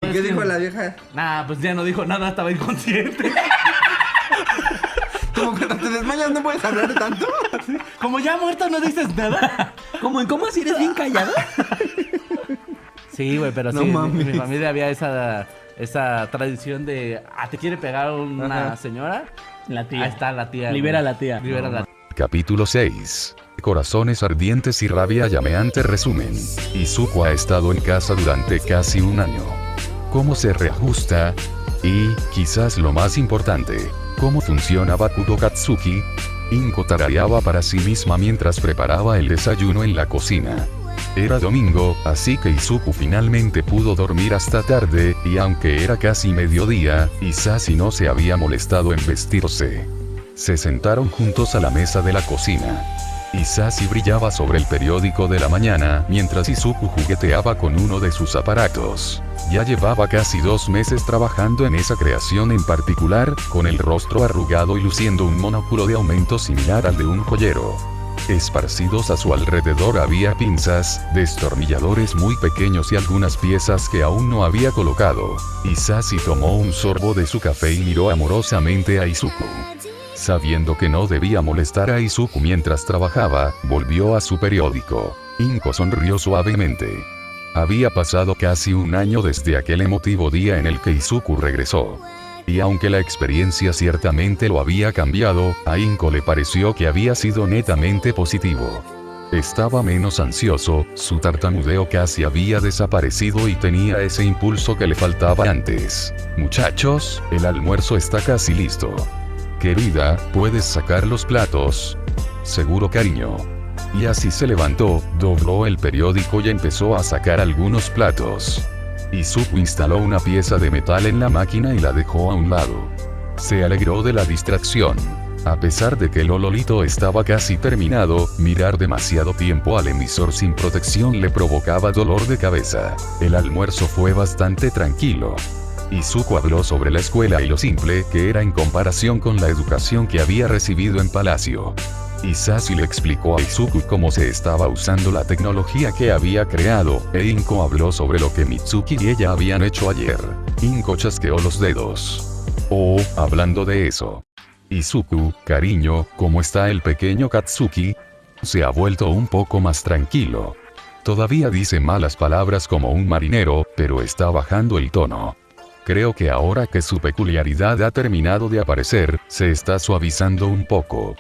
¿Y qué dijo la vieja? Nah, pues ya no dijo nada, estaba inconsciente. Como cuando te desmayas no puedes hablar tanto. Como ya muerto no dices nada. ¿Cómo en cómo si eres bien callado? Sí, güey, pero No sí, mames. en mi familia había esa tradición de, ¿te quiere pegar una señora? La tía. Ahí está la tía. Libera a güey. la tía. Libera a la tía. Capítulo 6. Corazones ardientes y rabia llameante. Resumen. Izuku ha estado en casa durante casi un año. ¿Cómo se reajusta? Y, quizás lo más importante, ¿cómo funciona Bakugo Katsuki? Inko tarareaba para sí misma mientras preparaba el desayuno en la cocina. Era domingo, así que Izuku finalmente pudo dormir hasta tarde, y aunque era casi mediodía, Isashi no se había molestado en vestirse. Se sentaron juntos a la mesa de la cocina. Isashi brillaba sobre el periódico de la mañana, mientras Izuku jugueteaba con uno de sus aparatos. Ya llevaba casi 2 meses trabajando en esa creación en particular, con el rostro arrugado y luciendo un monóculo de aumento similar al de un joyero. Esparcidos a su alrededor había pinzas, destornilladores muy pequeños y algunas piezas que aún no había colocado. Isashi tomó un sorbo de su café y miró amorosamente a Izuku. Sabiendo que no debía molestar a Izuku mientras trabajaba, volvió a su periódico. Inko sonrió suavemente. Había pasado casi un año desde aquel emotivo día en el que Izuku regresó. Y aunque la experiencia ciertamente lo había cambiado, a Inko le pareció que había sido netamente positivo. Estaba menos ansioso, su tartamudeo casi había desaparecido y tenía ese impulso que le faltaba antes. Muchachos, el almuerzo está casi listo. Querida, ¿puedes sacar los platos? Seguro, cariño. Y así se levantó, dobló el periódico y empezó a sacar algunos platos. Izuku instaló una pieza de metal en la máquina y la dejó a un lado. Se alegró de la distracción. A pesar de que el ololito estaba casi terminado, mirar demasiado tiempo al emisor sin protección le provocaba dolor de cabeza. El almuerzo fue bastante tranquilo. Izuku habló sobre la escuela y lo simple que era en comparación con la educación que había recibido en Palacio. Isashi le explicó a Izuku cómo se estaba usando la tecnología que había creado, e Inko habló sobre lo que Mitsuki y ella habían hecho ayer. Inko chasqueó los dedos. Oh, hablando de eso. Izuku, cariño, ¿cómo está el pequeño Katsuki? Se ha vuelto un poco más tranquilo. Todavía dice malas palabras como un marinero, pero está bajando el tono. Creo que ahora que su peculiaridad ha terminado de aparecer, se está suavizando un poco.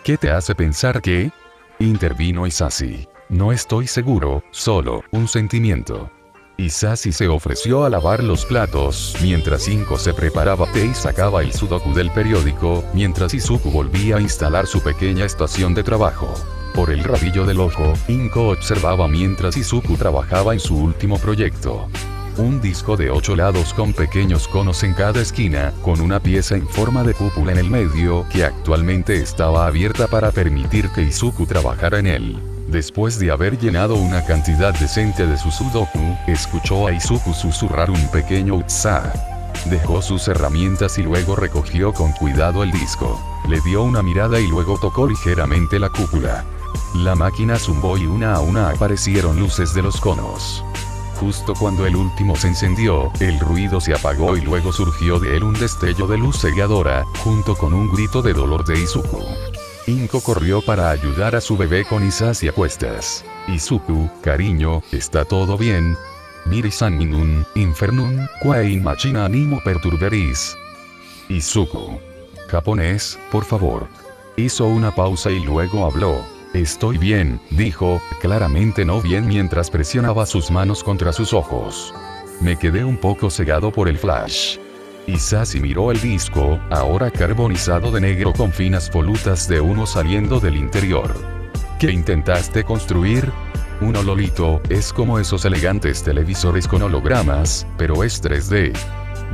¿Qué te hace pensar que? Intervino Isashi. No estoy seguro, solo un sentimiento. Isashi se ofreció a lavar los platos, mientras Inko se preparaba té y sacaba el sudoku del periódico, mientras Izuku volvía a instalar su pequeña estación de trabajo. Por el rabillo del ojo, Inko observaba mientras Izuku trabajaba en su último proyecto. Un disco de 8 lados con pequeños conos en cada esquina, con una pieza en forma de cúpula en el medio que actualmente estaba abierta para permitir que Izuku trabajara en él. Después de haber llenado una cantidad decente de su sudoku, escuchó a Izuku susurrar un pequeño utsa. Dejó sus herramientas y luego recogió con cuidado el disco. Le dio una mirada y luego tocó ligeramente la cúpula. La máquina zumbó y una a una aparecieron luces de los conos. Justo cuando el último se encendió, el ruido se apagó y luego surgió de él un destello de luz cegadora, junto con un grito de dolor de Izuku. Inko corrió para ayudar a su bebé con Isashi a cuestas. Izuku, cariño, ¿está todo bien? Miri-san ninun, infernum, quae machina animo perturberis. Izuku. Japonés, por favor. Hizo una pausa y luego habló. Estoy bien, dijo, claramente no bien mientras presionaba sus manos contra sus ojos. Me quedé un poco cegado por el flash. Isashi miró el disco, ahora carbonizado de negro con finas volutas de humo saliendo del interior. ¿Qué intentaste construir? Un hololito, es como esos elegantes televisores con hologramas, pero es 3D.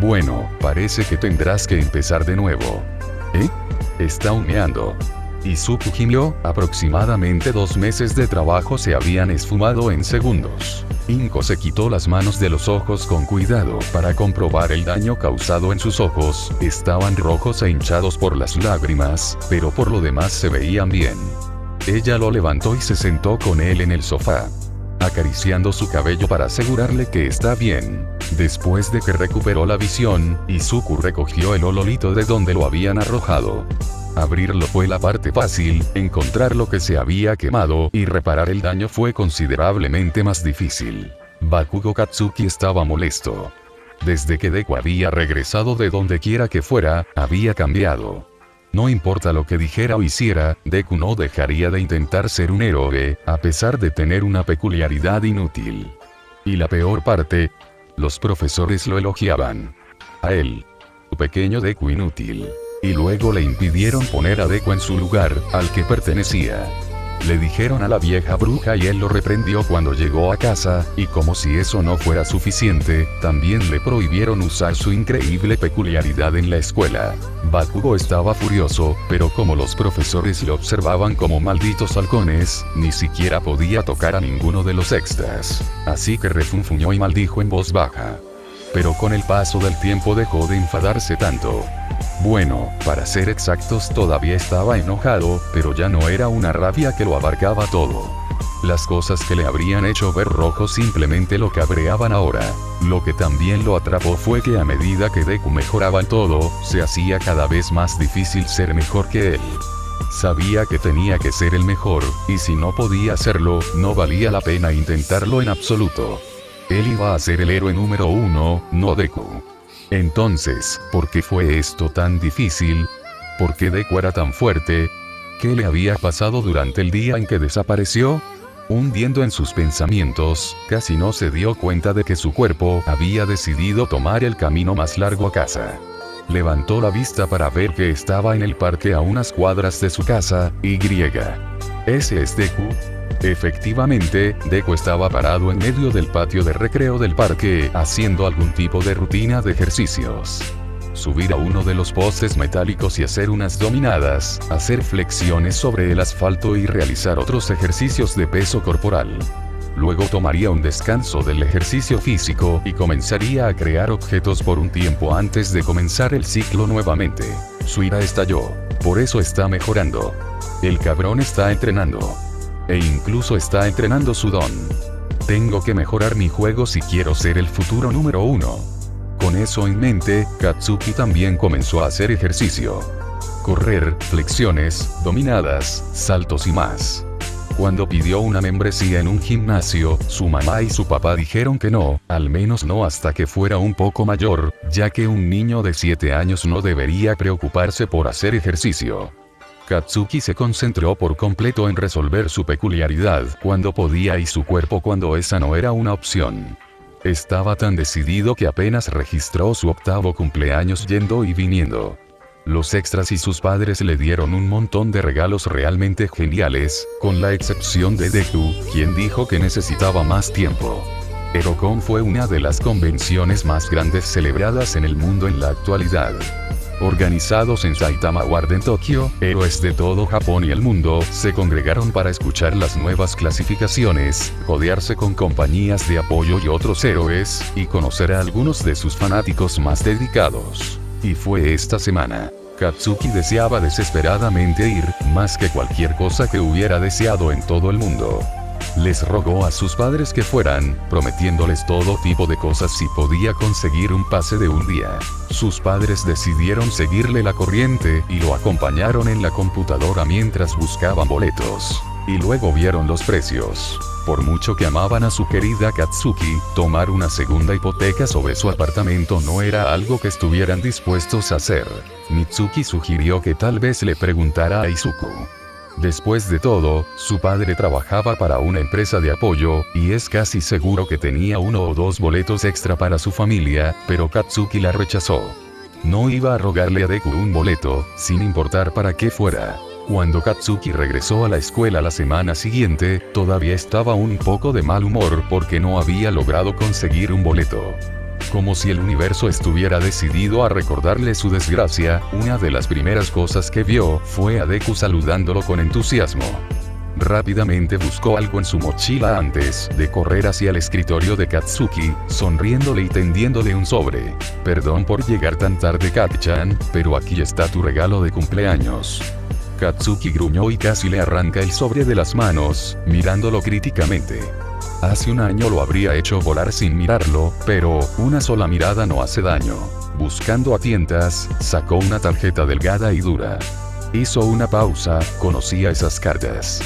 Bueno, parece que tendrás que empezar de nuevo. ¿Eh? Está humeando. Izuku gimió, aproximadamente 2 meses de trabajo se habían esfumado en segundos. Inko se quitó las manos de los ojos con cuidado para comprobar el daño causado en sus ojos, estaban rojos e hinchados por las lágrimas, pero por lo demás se veían bien. Ella lo levantó y se sentó con él en el sofá. acariciando su cabello para asegurarle que está bien. Después de que recuperó la visión, Izuku recogió el ololito de donde lo habían arrojado. Abrirlo fue la parte fácil, encontrar lo que se había quemado y reparar el daño fue considerablemente más difícil. Bakugo Katsuki estaba molesto. Desde que Deku había regresado de donde quiera que fuera, había cambiado. No importa lo que dijera o hiciera, Deku no dejaría de intentar ser un héroe, a pesar de tener una peculiaridad inútil. Y la peor parte, los profesores lo elogiaban. A él, su pequeño Deku inútil. Y luego le impidieron poner a Deku en su lugar, al que pertenecía. Le dijeron a la vieja bruja y él lo reprendió cuando llegó a casa, y como si eso no fuera suficiente, también le prohibieron usar su increíble peculiaridad en la escuela. Bakugo estaba furioso, pero como los profesores lo observaban como malditos halcones, ni siquiera podía tocar a ninguno de los extras. Así que refunfuñó y maldijo en voz baja. Pero con el paso del tiempo dejó de enfadarse tanto. Bueno, para ser exactos todavía estaba enojado, pero ya no era una rabia que lo abarcaba todo. Las cosas que le habrían hecho ver rojo simplemente lo cabreaban ahora. Lo que también lo atrapó fue que a medida que Deku mejoraba en todo, se hacía cada vez más difícil ser mejor que él. Sabía que tenía que ser el mejor, y si no podía hacerlo, no valía la pena intentarlo en absoluto. Él iba a ser el héroe número 1, no Deku. Entonces, ¿por qué fue esto tan difícil? ¿Por qué Deku era tan fuerte? ¿Qué le había pasado durante el día en que desapareció? Hundiendo en sus pensamientos, casi no se dio cuenta de que su cuerpo había decidido tomar el camino más largo a casa. Levantó la vista para ver que estaba en el parque a unas cuadras de su casa, y ¿ese es Deku? Efectivamente, Deku estaba parado en medio del patio de recreo del parque, haciendo algún tipo de rutina de ejercicios. Subir a uno de los postes metálicos y hacer unas dominadas, hacer flexiones sobre el asfalto y realizar otros ejercicios de peso corporal. Luego tomaría un descanso del ejercicio físico y comenzaría a crear objetos por un tiempo antes de comenzar el ciclo nuevamente. Su ira estalló. Por eso está mejorando. El cabrón está entrenando. E incluso está entrenando su don. Tengo que mejorar mi juego si quiero ser el futuro número 1. Con eso en mente, Katsuki también comenzó a hacer ejercicio. Correr, flexiones, dominadas, saltos y más. Cuando pidió una membresía en un gimnasio, su mamá y su papá dijeron que no, al menos no hasta que fuera un poco mayor, ya que un niño de 7 años no debería preocuparse por hacer ejercicio. Katsuki se concentró por completo en resolver su peculiaridad cuando podía y su cuerpo cuando esa no era una opción. Estaba tan decidido que apenas registró su 8º cumpleaños yendo y viniendo. Los extras y sus padres le dieron un montón de regalos realmente geniales, con la excepción de Deku, quien dijo que necesitaba más tiempo. Herocon fue una de las convenciones más grandes celebradas en el mundo en la actualidad. Organizados en Saitama Ward en Tokio, héroes de todo Japón y el mundo se congregaron para escuchar las nuevas clasificaciones, codearse con compañías de apoyo y otros héroes, y conocer a algunos de sus fanáticos más dedicados. Y fue esta semana. Katsuki deseaba desesperadamente ir, más que cualquier cosa que hubiera deseado en todo el mundo. Les rogó a sus padres que fueran, prometiéndoles todo tipo de cosas si podía conseguir un pase de un día. Sus padres decidieron seguirle la corriente y lo acompañaron en la computadora mientras buscaban boletos. Y luego vieron los precios. Por mucho que amaban a su querida Katsuki, tomar una segunda hipoteca sobre su apartamento no era algo que estuvieran dispuestos a hacer. Mitsuki sugirió que tal vez le preguntara a Izuku. Después de todo, su padre trabajaba para una empresa de apoyo, y es casi seguro que tenía 1 o 2 boletos extra para su familia, pero Katsuki la rechazó. No iba a rogarle a Deku un boleto, sin importar para qué fuera. Cuando Katsuki regresó a la escuela la semana siguiente, todavía estaba un poco de mal humor porque no había logrado conseguir un boleto. Como si el universo estuviera decidido a recordarle su desgracia, una de las primeras cosas que vio fue a Deku saludándolo con entusiasmo. Rápidamente buscó algo en su mochila antes de correr hacia el escritorio de Katsuki, sonriéndole y tendiéndole un sobre. Perdón por llegar tan tarde, Kat-chan, pero aquí está tu regalo de cumpleaños. Katsuki gruñó y casi le arranca el sobre de las manos, mirándolo críticamente. Hace un año lo habría hecho volar sin mirarlo, pero una sola mirada no hace daño. Buscando a tientas, sacó una tarjeta delgada y dura. Hizo una pausa, conocía esas cartas.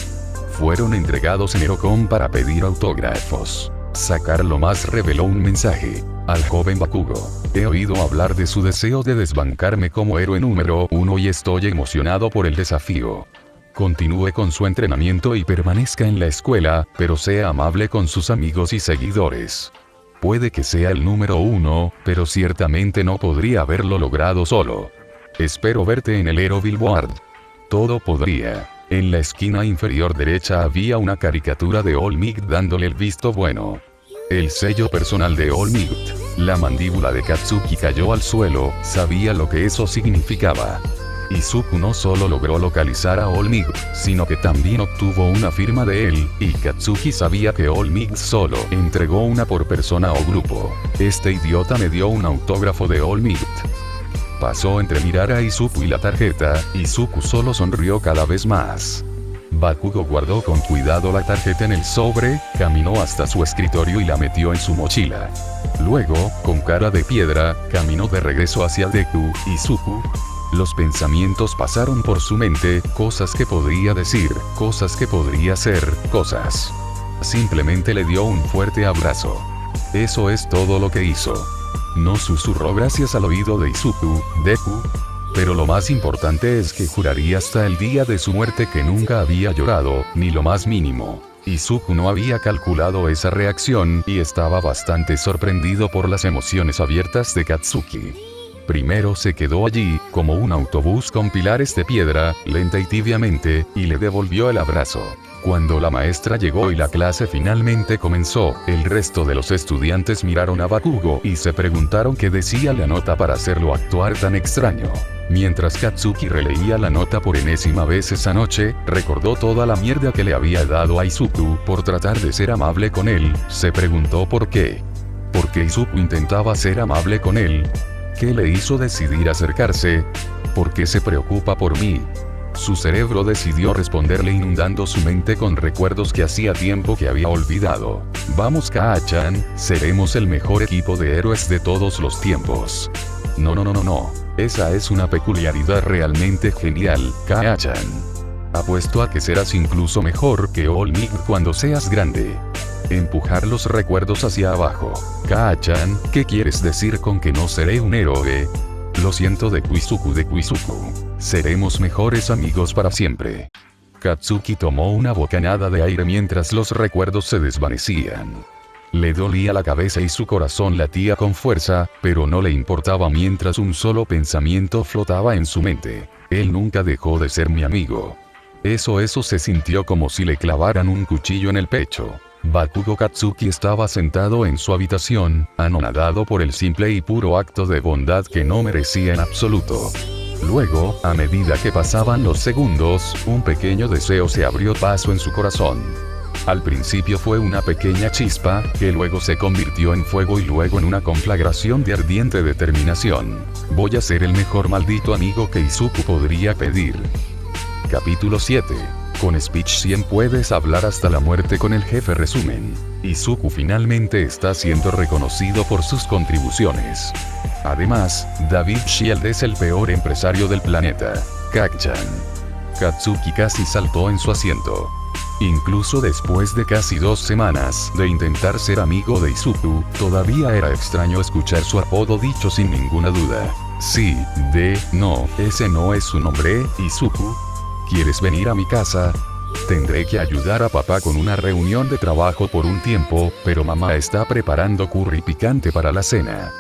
Fueron entregados en Erocom para pedir autógrafos. Sacarlo más reveló un mensaje. Al joven Bakugo. He oído hablar de su deseo de desbancarme como héroe número 1 y estoy emocionado por el desafío. Continúe con su entrenamiento y permanezca en la escuela, pero sea amable con sus amigos y seguidores. Puede que sea el número 1, pero ciertamente no podría haberlo logrado solo. Espero verte en el Hero Billboard. Todo podría. En la esquina inferior derecha había una caricatura de All Might dándole el visto bueno. El sello personal de All Might. La mandíbula de Katsuki cayó al suelo, sabía lo que eso significaba. Izuku no solo logró localizar a All Might, sino que también obtuvo una firma de él, y Katsuki sabía que All Might solo entregó una por persona o grupo. Este idiota me dio un autógrafo de All Might. Pasó entre mirar a Izuku y la tarjeta, Izuku solo sonrió cada vez más. Bakugo guardó con cuidado la tarjeta en el sobre, caminó hasta su escritorio y la metió en su mochila. Luego, con cara de piedra, caminó de regreso hacia Deku, Izuku. Los pensamientos pasaron por su mente, cosas que podría decir, cosas que podría hacer, cosas. Simplemente le dio un fuerte abrazo. Eso es todo lo que hizo. No susurró gracias al oído de Izuku, Deku. Pero lo más importante es que juraría hasta el día de su muerte que nunca había llorado, ni lo más mínimo. Izuku no había calculado esa reacción y estaba bastante sorprendido por las emociones abiertas de Katsuki. Primero se quedó allí, como un autobús con pilares de piedra, lenta y tibiamente, y le devolvió el abrazo. Cuando la maestra llegó y la clase finalmente comenzó, el resto de los estudiantes miraron a Bakugo y se preguntaron qué decía la nota para hacerlo actuar tan extraño. Mientras Katsuki releía la nota por enésima vez esa noche, recordó toda la mierda que le había dado a Izuku por tratar de ser amable con él, se preguntó por qué. ¿Por qué Izuku intentaba ser amable con él? ¿Qué le hizo decidir acercarse? ¿Por qué se preocupa por mí? Su cerebro decidió responderle inundando su mente con recuerdos que hacía tiempo que había olvidado. Vamos Kaa-chan, seremos el mejor equipo de héroes de todos los tiempos. No. Esa es una peculiaridad realmente genial, Kaa-chan. Apuesto a que serás incluso mejor que All Might cuando seas grande. Empujar los recuerdos hacia abajo. Kaa-chan, ¿qué quieres decir con que no seré un héroe? Lo siento de Izuku. Seremos mejores amigos para siempre. Katsuki tomó una bocanada de aire mientras los recuerdos se desvanecían. Le dolía la cabeza y su corazón latía con fuerza, pero no le importaba mientras un solo pensamiento flotaba en su mente. Él nunca dejó de ser mi amigo. Eso se sintió como si le clavaran un cuchillo en el pecho. Bakugo Katsuki estaba sentado en su habitación, anonadado por el simple y puro acto de bondad que no merecía en absoluto. Luego, a medida que pasaban los segundos, un pequeño deseo se abrió paso en su corazón. Al principio fue una pequeña chispa, que luego se convirtió en fuego y luego en una conflagración de ardiente determinación. Voy a ser el mejor maldito amigo que Izuku podría pedir. Capítulo 7. Con Speech 100 puedes hablar hasta la muerte con el jefe resumen. Izuku finalmente está siendo reconocido por sus contribuciones. Además, David Shield es el peor empresario del planeta. Kak-chan. Katsuki casi saltó en su asiento. Incluso después de casi 2 semanas de intentar ser amigo de Izuku, todavía era extraño escuchar su apodo dicho sin ninguna duda. Sí, no, ese no es su nombre, Izuku. ¿Quieres venir a mi casa? Tendré que ayudar a papá con una reunión de trabajo por un tiempo, pero mamá está preparando curry picante para la cena.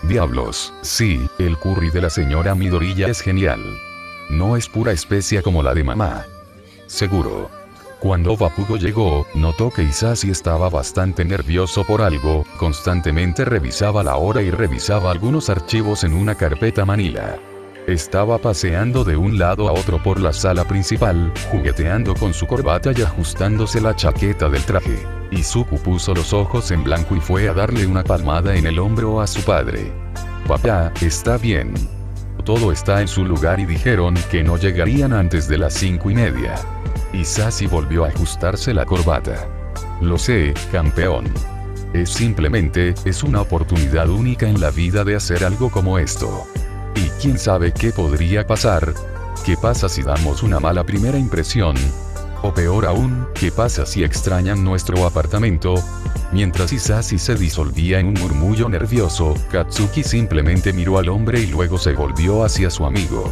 Diablos, sí, el curry de la señora Midoriya es genial. No es pura especia como la de mamá. Seguro. Cuando Bakugo llegó, notó que Isashi estaba bastante nervioso por algo, constantemente revisaba la hora y revisaba algunos archivos en una carpeta manila. Estaba paseando de un lado a otro por la sala principal, jugueteando con su corbata y ajustándose la chaqueta del traje. Izuku puso los ojos en blanco y fue a darle una palmada en el hombro a su padre. Papá, está bien. Todo está en su lugar y dijeron que no llegarían antes de las 5:30. Isashi volvió a ajustarse la corbata. Lo sé, campeón. Es una oportunidad única en la vida de hacer algo como esto. Y quién sabe qué podría pasar. ¿Qué pasa si damos una mala primera impresión? O peor aún, ¿qué pasa si extrañan nuestro apartamento? Mientras Hisashi se disolvía en un murmullo nervioso, Katsuki simplemente miró al hombre y luego se volvió hacia su amigo.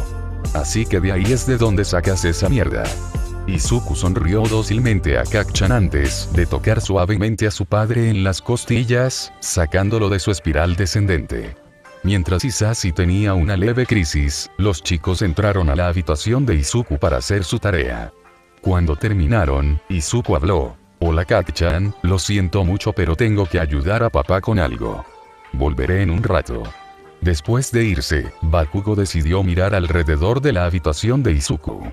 Así que de ahí es de donde sacas esa mierda. Izuku sonrió dócilmente a Kacchan antes de tocar suavemente a su padre en las costillas, sacándolo de su espiral descendente. Mientras Hisashi tenía una leve crisis, los chicos entraron a la habitación de Izuku para hacer su tarea. Cuando terminaron, Izuku habló. Hola Kacchan, lo siento mucho pero tengo que ayudar a papá con algo. Volveré en un rato. Después de irse, Bakugo decidió mirar alrededor de la habitación de Izuku.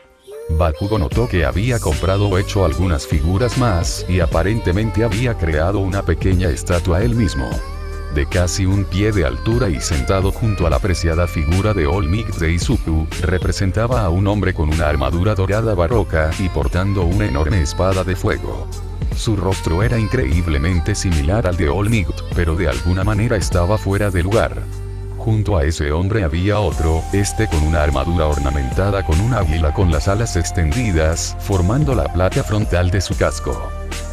Bakugo notó que había comprado o hecho algunas figuras más y aparentemente había creado una pequeña estatua él mismo. De casi un pie de altura y sentado junto a la apreciada figura de All Might de Izuku, representaba a un hombre con una armadura dorada barroca y portando una enorme espada de fuego. Su rostro era increíblemente similar al de All Might, pero de alguna manera estaba fuera de lugar. Junto a ese hombre había otro, con una armadura ornamentada con un águila con las alas extendidas, formando la placa frontal de su casco.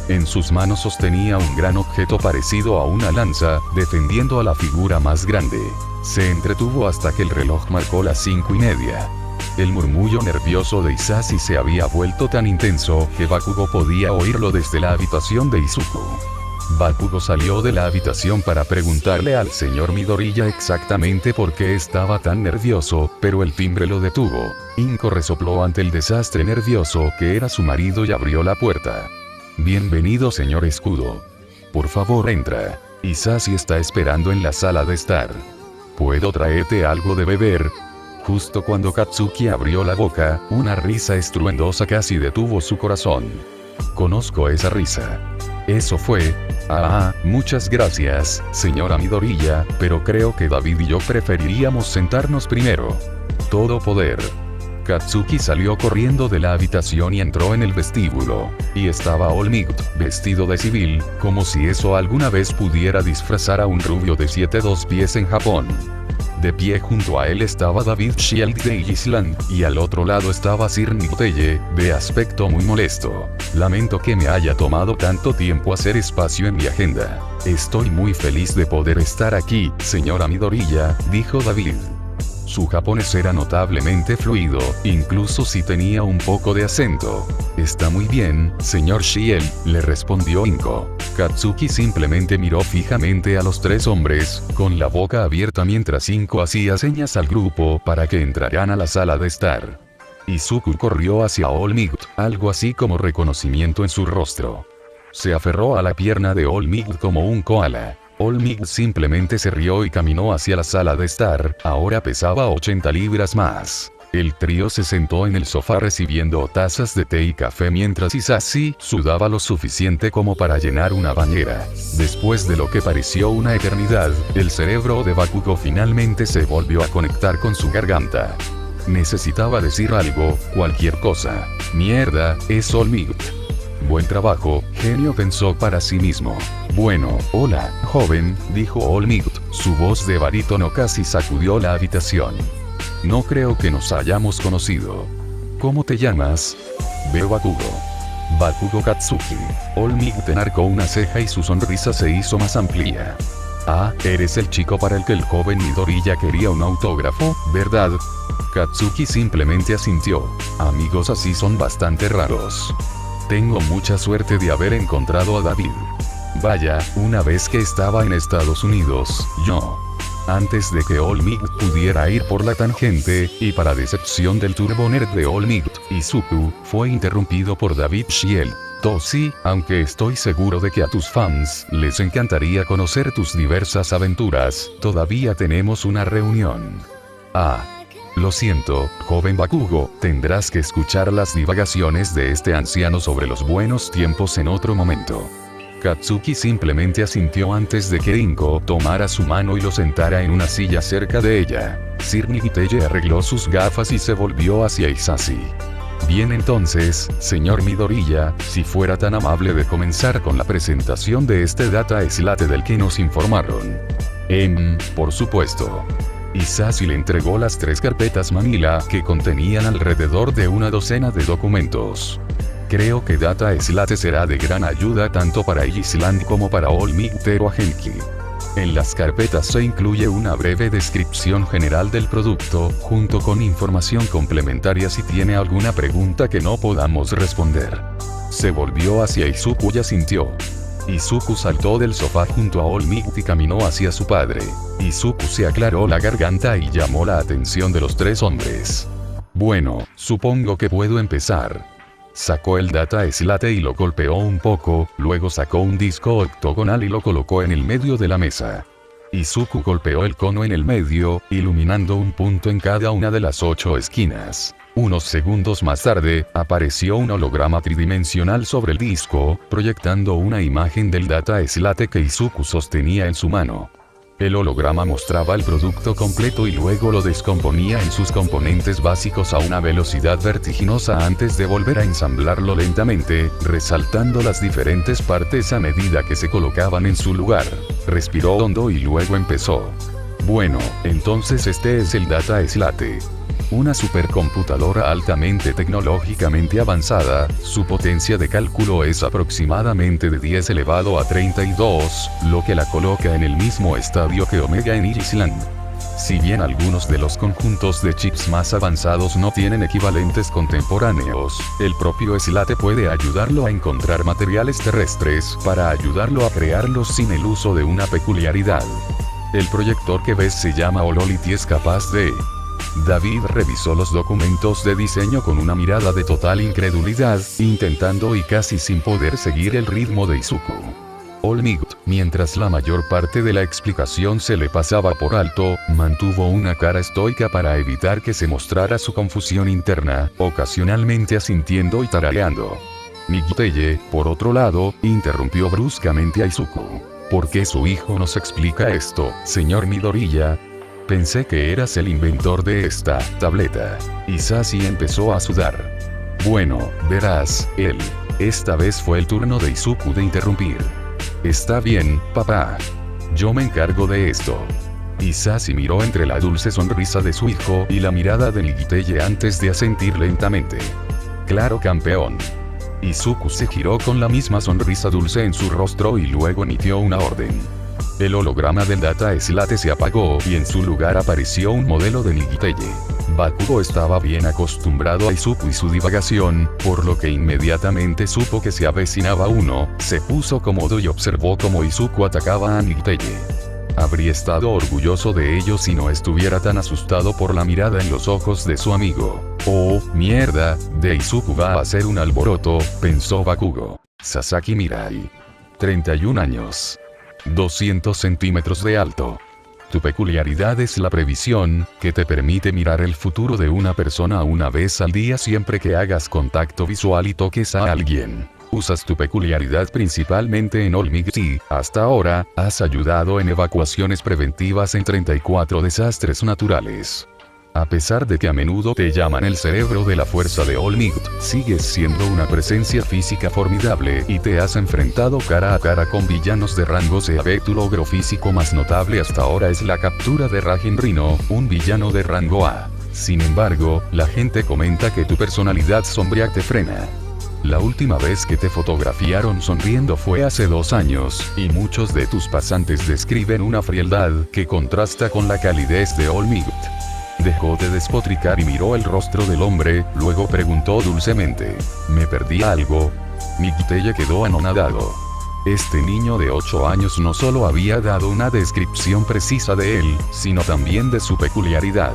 En sus manos sostenía un gran objeto parecido a una lanza, defendiendo a la figura más grande. Se entretuvo hasta que el reloj marcó las 5:30. El murmullo nervioso de Hisashi se había vuelto tan intenso que Bakugo podía oírlo desde la habitación de Izuku. Bakugo salió de la habitación para preguntarle al señor Midoriya exactamente por qué estaba tan nervioso, pero el timbre lo detuvo. Inko resopló ante el desastre nervioso que era su marido y abrió la puerta. Bienvenido señor Escudo. Por favor entra. Hisashi está esperando en la sala de estar. ¿Puedo traerte algo de beber? Justo cuando Katsuki abrió la boca, una risa estruendosa casi detuvo su corazón. Conozco esa risa. Eso fue... muchas gracias, señora Midoriya, pero creo que David y yo preferiríamos sentarnos primero. Todo poder. Katsuki salió corriendo de la habitación y entró en el vestíbulo. Y estaba All Might, vestido de civil, como si eso alguna vez pudiera disfrazar a un rubio de 7'2" en Japón. De pie junto a él estaba David Shield de Island, y al otro lado estaba Sir Nighteye, de aspecto muy molesto. Lamento que me haya tomado tanto tiempo hacer espacio en mi agenda. Estoy muy feliz de poder estar aquí, señora Midoriya, dijo David. Su japonés era notablemente fluido, incluso si tenía un poco de acento. Está muy bien, señor Shield, le respondió Inko. Katsuki simplemente miró fijamente a los tres hombres, con la boca abierta mientras Inko hacía señas al grupo para que entraran a la sala de estar. Izuku corrió hacia All Might, algo así como reconocimiento en su rostro. Se aferró a la pierna de All Might como un koala. All Might simplemente se rió y caminó hacia la sala de estar, ahora pesaba 80 libras más. El trío se sentó en el sofá recibiendo tazas de té y café mientras Hisashi sudaba lo suficiente como para llenar una bañera. Después de lo que pareció una eternidad, el cerebro de Bakugo finalmente se volvió a conectar con su garganta. Necesitaba decir algo, cualquier cosa. Mierda, es All Might. Buen trabajo, genio, pensó para sí mismo. Bueno, hola, joven, dijo All Might, su voz de barítono casi sacudió la habitación. No creo que nos hayamos conocido. ¿Cómo te llamas? Veo Bakugo. Bakugo Katsuki. All Might enarcó una ceja y su sonrisa se hizo más amplia. Ah, eres el chico para el que el joven Midoriya quería un autógrafo, ¿verdad? Katsuki simplemente asintió. Amigos así son bastante raros. Tengo mucha suerte de haber encontrado a David. Vaya, una vez que estaba en Estados Unidos, antes de que All Might pudiera ir por la tangente, y para decepción del Turbo Nerd de All Might, Izuku fue interrumpido por David Shield. Sí, aunque estoy seguro de que a tus fans les encantaría conocer tus diversas aventuras, todavía tenemos una reunión. Lo siento, joven Bakugo, tendrás que escuchar las divagaciones de este anciano sobre los buenos tiempos en otro momento. Katsuki simplemente asintió antes de que Inko tomara su mano y lo sentara en una silla cerca de ella. Sir Nighteye arregló sus gafas y se volvió hacia Hisashi. Bien entonces, señor Midoriya, si fuera tan amable de comenzar con la presentación de este data slate del que nos informaron. Por supuesto. Isashi le entregó las 3 carpetas Manila que contenían alrededor de una docena de documentos. Creo que Data Slate será de gran ayuda tanto para Island como para All Might Zero Genki. En las carpetas se incluye una breve descripción general del producto, junto con información complementaria si tiene alguna pregunta que no podamos responder. Se volvió hacia Izuku y asintió. Izuku saltó del sofá junto a All Might y caminó hacia su padre. Izuku se aclaró la garganta y llamó la atención de los 3 hombres. Bueno, supongo que puedo empezar. Sacó el data slate y lo golpeó un poco, luego sacó un disco octogonal y lo colocó en el medio de la mesa. Izuku golpeó el cono en el medio, iluminando un punto en cada una de las 8 esquinas. Unos segundos más tarde, apareció un holograma tridimensional sobre el disco, proyectando una imagen del data slate que Izuku sostenía en su mano. El holograma mostraba el producto completo y luego lo descomponía en sus componentes básicos a una velocidad vertiginosa antes de volver a ensamblarlo lentamente, resaltando las diferentes partes a medida que se colocaban en su lugar. Respiró hondo y luego empezó. Bueno, entonces este es el data slate. Una supercomputadora altamente tecnológicamente avanzada, su potencia de cálculo es aproximadamente de 10 elevado a 32, lo que la coloca en el mismo estadio que Omega en Island. Si bien algunos de los conjuntos de chips más avanzados no tienen equivalentes contemporáneos, el propio Slate puede ayudarlo a encontrar materiales terrestres para ayudarlo a crearlos sin el uso de una peculiaridad. El proyector que ves se llama Hololit y es capaz de... David revisó los documentos de diseño con una mirada de total incredulidad, intentando y casi sin poder seguir el ritmo de Izuku. All Might, mientras la mayor parte de la explicación se le pasaba por alto, mantuvo una cara estoica para evitar que se mostrara su confusión interna, ocasionalmente asintiendo y tarareando. Migiteye, por otro lado, interrumpió bruscamente a Izuku. ¿Por qué su hijo nos explica esto, señor Midoriya? Pensé que eras el inventor de esta tableta. Isashi empezó a sudar. Bueno, verás, esta vez fue el turno de Izuku de interrumpir. Está bien, papá. Yo me encargo de esto. Isashi miró entre la dulce sonrisa de su hijo y la mirada de Migiteye antes de asentir lentamente. Claro, campeón. Izuku se giró con la misma sonrisa dulce en su rostro y luego emitió una orden. El holograma del data slate se apagó y en su lugar apareció un modelo de Migiteye. Bakugo estaba bien acostumbrado a Izuku y su divagación, por lo que inmediatamente supo que se avecinaba uno, se puso cómodo y observó cómo Izuku atacaba a Migiteye. Habría estado orgulloso de ello si no estuviera tan asustado por la mirada en los ojos de su amigo. Oh, mierda, de Izuku va a hacer un alboroto, pensó Bakugo. Sasaki Mirai. 31 años. 200 centímetros de alto. Tu peculiaridad es la previsión, que te permite mirar el futuro de una persona una vez al día siempre que hagas contacto visual y toques a alguien. Usas tu peculiaridad principalmente en All Might y, hasta ahora, has ayudado en evacuaciones preventivas en 34 desastres naturales. A pesar de que a menudo te llaman el cerebro de la fuerza de All Might, sigues siendo una presencia física formidable y te has enfrentado cara a cara con villanos de rango C. Tu logro físico más notable hasta ahora es la captura de Ragen Rino, un villano de rango A. Sin embargo, la gente comenta que tu personalidad sombría te frena. La última vez que te fotografiaron sonriendo fue hace 2 años, y muchos de tus pasantes describen una frialdad que contrasta con la calidez de All Might. Dejó de despotricar y miró el rostro del hombre, luego preguntó dulcemente. ¿Me perdí algo? Migiteye quedó anonadado. Este niño de 8 años no solo había dado una descripción precisa de él, sino también de su peculiaridad.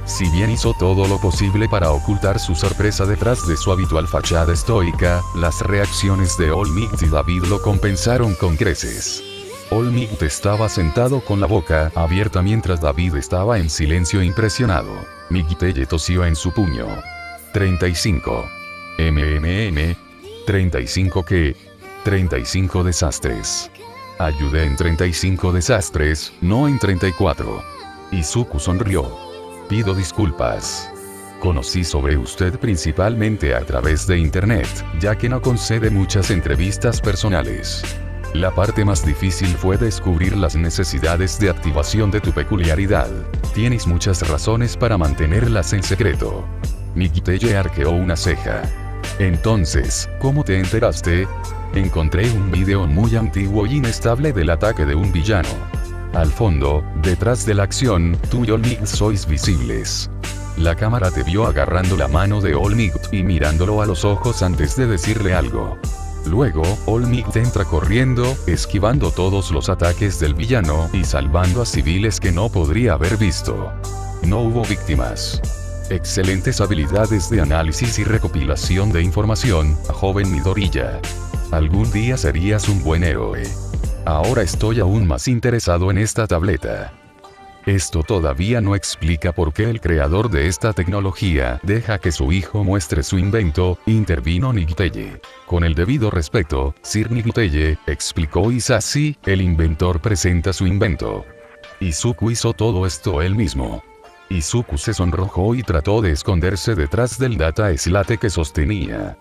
Si bien hizo todo lo posible para ocultar su sorpresa detrás de su habitual fachada estoica, las reacciones de All Might y David lo compensaron con creces. All Might estaba sentado con la boca abierta mientras David estaba en silencio impresionado. Migiteye tosió en su puño. 35. 35 ¿qué? 35 desastres. Ayudé en 35 desastres, no en 34. Izuku sonrió. Pido disculpas. Conocí sobre usted principalmente a través de internet, ya que no concede muchas entrevistas personales. La parte más difícil fue descubrir las necesidades de activación de tu peculiaridad. Tienes muchas razones para mantenerlas en secreto. Miguel arqueó una ceja. Entonces, ¿cómo te enteraste? Encontré un video muy antiguo y inestable del ataque de un villano. Al fondo, detrás de la acción, tú y Olmig sois visibles. La cámara te vio agarrando la mano de Olmig y mirándolo a los ojos antes de decirle algo. Luego, Olmig entra corriendo, esquivando todos los ataques del villano y salvando a civiles que no podría haber visto. No hubo víctimas. Excelentes habilidades de análisis y recopilación de información, joven Midoriya. Algún día serías un buen héroe. Ahora estoy aún más interesado en esta tableta. Esto todavía no explica por qué el creador de esta tecnología deja que su hijo muestre su invento, intervino Nigiteye. Con el debido respeto, Sir Nigiteye, explicó Isashi, el inventor presenta su invento. Izuku hizo todo esto él mismo. Izuku se sonrojó y trató de esconderse detrás del data slate que sostenía.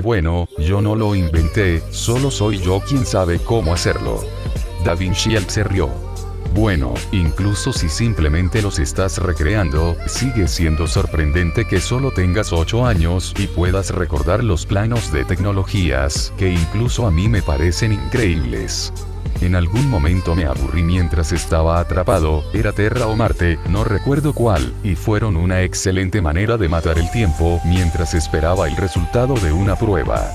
Bueno, yo no lo inventé, solo soy yo quien sabe cómo hacerlo. Da Vinci se rió. Bueno, incluso si simplemente los estás recreando, sigue siendo sorprendente que solo tengas 8 años y puedas recordar los planos de tecnologías que incluso a mí me parecen increíbles. En algún momento me aburrí mientras estaba atrapado, era Terra o Marte, no recuerdo cuál, y fueron una excelente manera de matar el tiempo mientras esperaba el resultado de una prueba.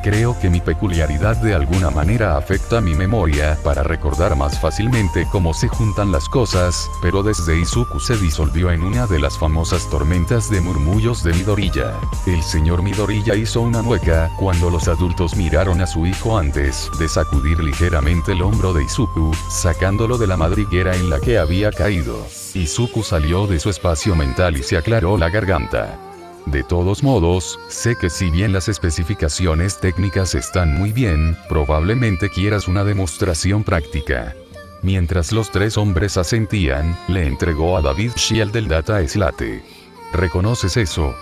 Creo que mi peculiaridad de alguna manera afecta mi memoria para recordar más fácilmente cómo se juntan las cosas, pero desde Izuku se disolvió en una de las famosas tormentas de murmullos de Midoriya. El señor Midoriya hizo una mueca cuando los adultos miraron a su hijo antes de sacudir ligeramente el hombro de Izuku, sacándolo de la madriguera en la que había caído. Izuku salió de su espacio mental y se aclaró la garganta. De todos modos, sé que si bien las especificaciones técnicas están muy bien, probablemente quieras una demostración práctica. Mientras los tres hombres asentían, le entregó a David Shield el data slate. ¿Reconoces eso?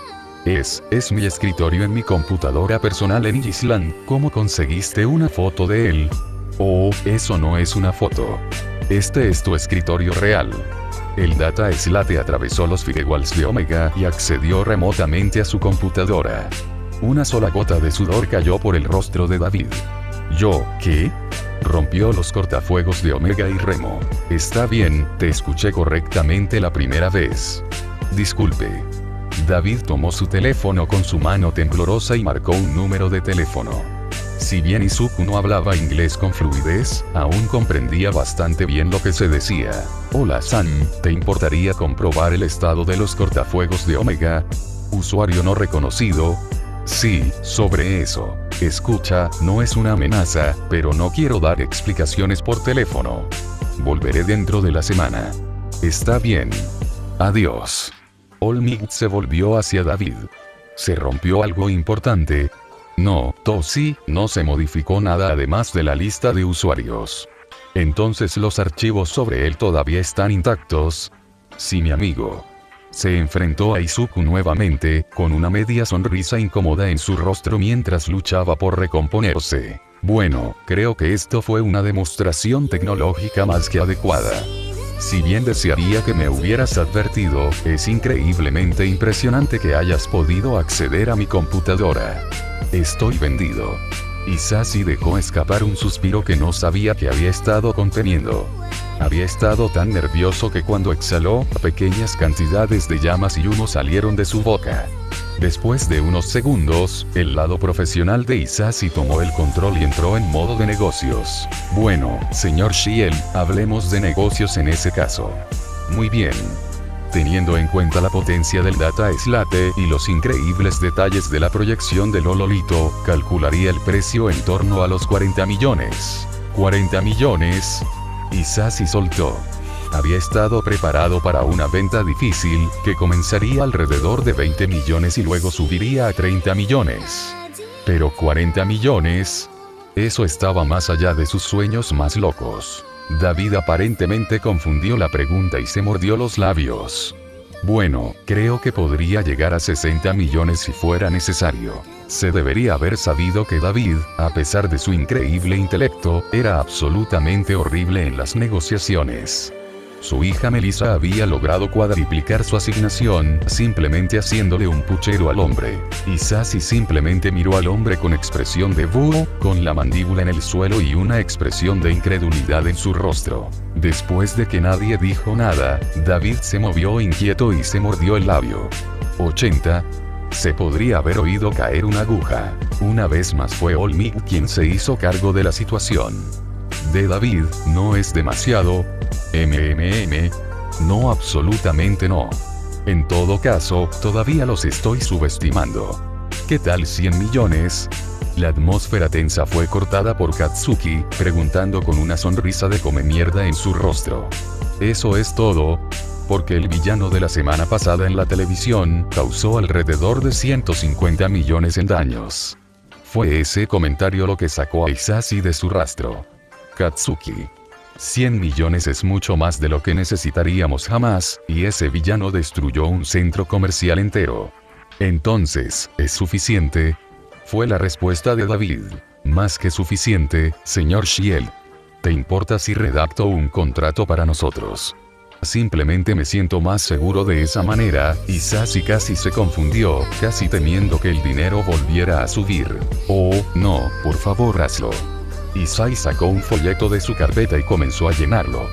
Es mi escritorio en mi computadora personal en Island. ¿Cómo conseguiste una foto de él? Oh, eso no es una foto. Este es tu escritorio real. El data slate atravesó los firewalls de Omega y accedió remotamente a su computadora. Una sola gota de sudor cayó por el rostro de David. ¿Qué? Rompió los cortafuegos de Omega y Remo. Está bien, te escuché correctamente la primera vez. Disculpe. David tomó su teléfono con su mano temblorosa y marcó un número de teléfono. Si bien Izuku no hablaba inglés con fluidez, aún comprendía bastante bien lo que se decía. Hola San, ¿te importaría comprobar el estado de los cortafuegos de Omega? Usuario no reconocido. Sí, sobre eso. Escucha, no es una amenaza, pero no quiero dar explicaciones por teléfono. Volveré dentro de la semana. Está bien. Adiós. Olmig se volvió hacia David. ¿Se rompió algo importante? No, Toshi, no se modificó nada además de la lista de usuarios. Entonces los archivos sobre él todavía están intactos. Sí, mi amigo. Se enfrentó a Izuku nuevamente, con una media sonrisa incómoda en su rostro mientras luchaba por recomponerse. Bueno, creo que esto fue una demostración tecnológica más que adecuada. Si bien desearía que me hubieras advertido, es increíblemente impresionante que hayas podido acceder a mi computadora. Estoy vendido. Isashi dejó escapar un suspiro que no sabía que había estado conteniendo. Había estado tan nervioso que cuando exhaló, pequeñas cantidades de llamas y humo salieron de su boca. Después de unos segundos, el lado profesional de Isashi tomó el control y entró en modo de negocios. Bueno, señor Shield, hablemos de negocios en ese caso. Muy bien. Teniendo en cuenta la potencia del data slate y los increíbles detalles de la proyección del Lololito, calcularía el precio en torno a los 40 millones. ¿40 millones? Isashi soltó. Había estado preparado para una venta difícil, que comenzaría alrededor de 20 millones y luego subiría a 30 millones. Pero 40 millones... Eso estaba más allá de sus sueños más locos. David aparentemente confundió la pregunta y se mordió los labios. Bueno, creo que podría llegar a 60 millones si fuera necesario. Se debería haber sabido que David, a pesar de su increíble intelecto, era absolutamente horrible en las negociaciones. Su hija Melissa había logrado cuadriplicar su asignación, simplemente haciéndole un puchero al hombre. Y Sassy simplemente miró al hombre con expresión de búho, con la mandíbula en el suelo y una expresión de incredulidad en su rostro. Después de que nadie dijo nada, David se movió inquieto y se mordió el labio. 80. Se podría haber oído caer una aguja. Una vez más fue Olmig quien se hizo cargo de la situación. De David, no es demasiado. No, absolutamente no. En todo caso, todavía los estoy subestimando. ¿Qué tal 100 millones? La atmósfera tensa fue cortada por Katsuki, preguntando con una sonrisa de come mierda en su rostro. Eso es todo. Porque el villano de la semana pasada en la televisión causó alrededor de 150 millones en daños. Fue ese comentario lo que sacó a Isashi de su rastro. Katsuki. 100 millones es mucho más de lo que necesitaríamos jamás, y ese villano destruyó un centro comercial entero. Entonces, ¿es suficiente? Fue la respuesta de David. Más que suficiente, señor Shield. ¿Te importa si redacto un contrato para nosotros? Simplemente me siento más seguro de esa manera, y Sassy casi se confundió, casi temiendo que el dinero volviera a subir. Oh, no, por favor hazlo. Isai sacó un folleto de su carpeta y comenzó a llenarlo.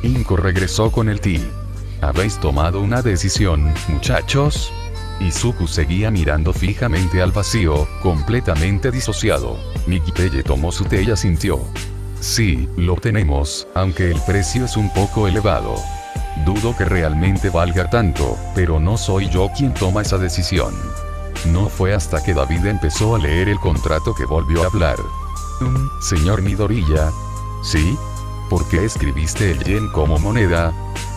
Inko regresó con el té. ¿Habéis tomado una decisión, muchachos? Izuku seguía mirando fijamente al vacío, completamente disociado. Mikiteye tomó su té y asintió. Sí, lo tenemos, aunque el precio es un poco elevado. Dudo que realmente valga tanto, pero no soy yo quien toma esa decisión. No fue hasta que David empezó a leer el contrato que volvió a hablar. Señor Midoriya. ¿Sí? ¿Por qué escribiste el yen como moneda?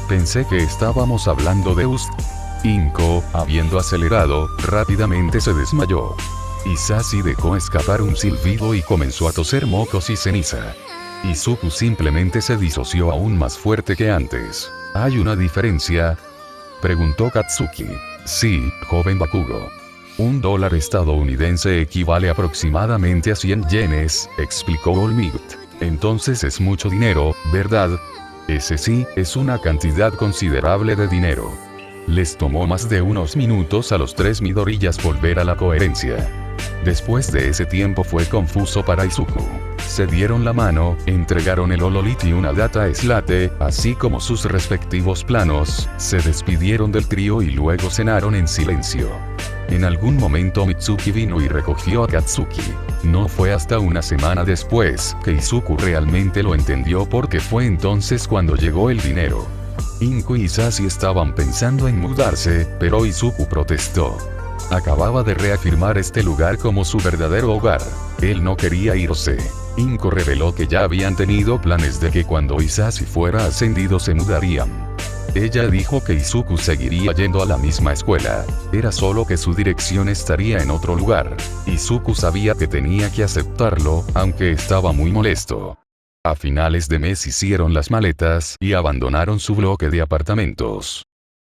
Pensé que estábamos hablando de usted. Inko, habiendo acelerado, rápidamente se desmayó. Isashi dejó escapar un silbido y comenzó a toser mocos y ceniza. Izuku simplemente se disoció aún más fuerte que antes. ¿Hay una diferencia? Preguntó Katsuki. Sí, joven Bakugo. $1 estadounidense equivale aproximadamente a 100 yenes, explicó Olmig. Entonces es mucho dinero, ¿verdad? Ese sí, es una cantidad considerable de dinero. Les tomó más de unos minutos a los tres Midoriyas volver a la coherencia. Después de ese tiempo fue confuso para Izuku. Se dieron la mano, entregaron el hololit y una data slate, así como sus respectivos planos, se despidieron del trío y luego cenaron en silencio. En algún momento Mitsuki vino y recogió a Katsuki. No fue hasta una semana después que Izuku realmente lo entendió porque fue entonces cuando llegó el dinero. Inko y Sashi estaban pensando en mudarse, pero Izuku protestó. Acababa de reafirmar este lugar como su verdadero hogar. Él no quería irse. Inko reveló que ya habían tenido planes de que cuando Isashi fuera ascendido se mudarían. Ella dijo que Izuku seguiría yendo a la misma escuela. Era solo que su dirección estaría en otro lugar. Izuku sabía que tenía que aceptarlo, aunque estaba muy molesto. A finales de mes hicieron las maletas y abandonaron su bloque de apartamentos.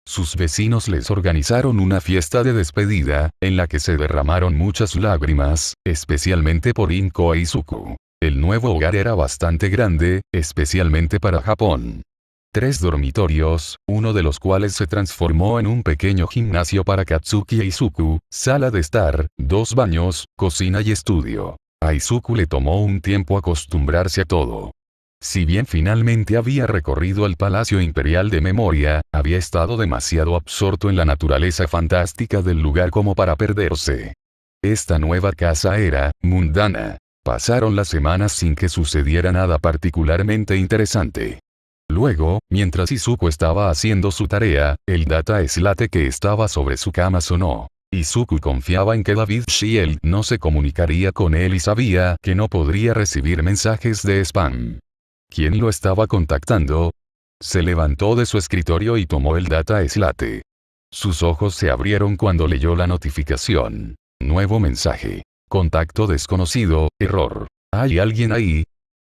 Sus vecinos les organizaron una fiesta de despedida, en la que se derramaron muchas lágrimas, especialmente por Inko e Izuku. El nuevo hogar era bastante grande, especialmente para Japón. 3 dormitorios, uno de los cuales se transformó en un pequeño gimnasio para Katsuki e Izuku, sala de estar, 2 baños, cocina y estudio. A Izuku le tomó un tiempo acostumbrarse a todo. Si bien finalmente había recorrido el Palacio Imperial de Memoria, había estado demasiado absorto en la naturaleza fantástica del lugar como para perderse. Esta nueva casa era mundana. Pasaron las semanas sin que sucediera nada particularmente interesante. Luego, mientras Izuku estaba haciendo su tarea, el data slate que estaba sobre su cama sonó. Izuku confiaba en que David Shield no se comunicaría con él y sabía que no podría recibir mensajes de spam. ¿Quién lo estaba contactando? Se levantó de su escritorio y tomó el data slate. Sus ojos se abrieron cuando leyó la notificación. Nuevo mensaje. Contacto desconocido, error. ¿Hay alguien ahí?